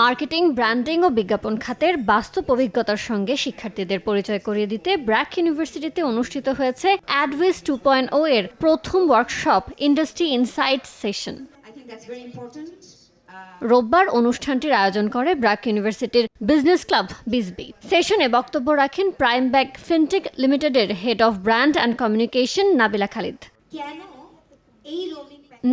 Marketing, branding ও বিজ্ঞাপন খাতের বাস্তব অভিজ্ঞতার সঙ্গে শিক্ষার্থীদের পরিচয় করিয়ে দিতে ব্র্যাক ইউনিভার্সিটিতে অনুষ্ঠিত হয়েছে অ্যাডভিস 2.0 এর প্রথম ওয়ার্কশপ ইন্ডাস্ট্রি ইনসাইটস সেশন। রোববার অনুষ্ঠানটির আয়োজন করে ব্র্যাক ইউনিভার্সিটির বিজনেস ক্লাব বিজবি। সেশনে বক্তব্য রাখেন প্রাইম ব্যাংক ফিনটেক লিমিটেডের head of brand and communication Nabila Khalid.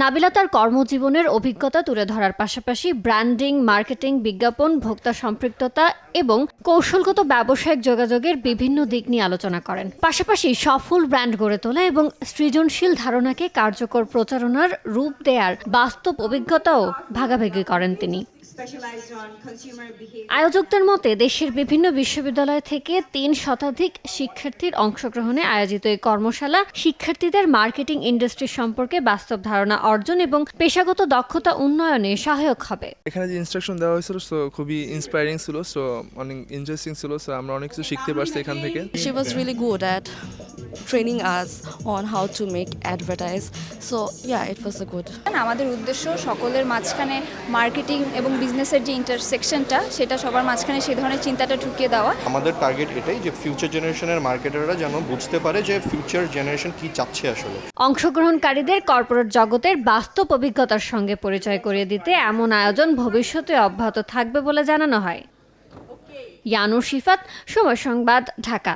Nabila তার কর্মজীবনের অভিজ্ঞতা তুলে ধরার পাশাপাশি ব্র্যান্ডিং, মার্কেটিং, বিজ্ঞাপন, ভোক্তা সম্পৃক্ততা এবং কৌশলগত ব্যবসায়িক যোগাযোগের বিভিন্ন দিক নিয়ে আলোচনা করেন। পাশাপাশি সফল ব্র্যান্ড গড়ে তোলা এবং সৃজনশীল ধারণাকে কার্যকর প্রচারণার রূপ দেওয়ার বাস্তব অভিজ্ঞতাও ভাগাভাগি করেন তিনি। আয়োজকদের মতে দেশের বিভিন্ন বিশ্ববিদ্যালয় থেকে ৩ শতাধিক শিক্ষার্থীর অংশগ্রহণে আয়োজিত এই কর্মশালা শিক্ষার্থীদের মার্কেটিং ইন্ডাস্ট্রি সম্পর্কে বাস্তব ধারণা অর্জন এবং পেশাগত দক্ষতা উন্নয়নে সহায়ক হবে। এখানে যে ইনস্ট্রাকশন দেওয়া হয়েছিল সো খুবই ইন্সপায়ারিং ছিল, সো অনেক ইন্টারেস্টিং ছিল, সো আমরা অনেক কিছু শিখতে পারছি এখান থেকে। She was really good at training us on how to make advertise. So yeah, it was a good. আমাদের উদ্দেশ্য সকলের মাঝখানে মার্কেটিং এবং বিজনেসের যে ইন্টারসেকশনটা সেটা সবার মাঝখানে সেই ধরনের চিন্তাটা ঢুকিয়ে দেওয়া। আমাদের টার্গেট এটাই যে ফিউচার জেনারেশনের মার্কেটাররা যেন বুঝতে পারে যে ফিউচার জেনারেশন কি চাচ্ছে আসলে। অংশগ্রহণকারীদের কর্পোরেট জগতের বাস্তব অভিজ্ঞতার সঙ্গে পরিচয় করিয়ে দিতে এমন আয়োজন ভবিষ্যতে অব্যাহত থাকবে বলে জানানো হয়। ইয়ানুর শিফাত, সময় সংবাদ, ঢাকা।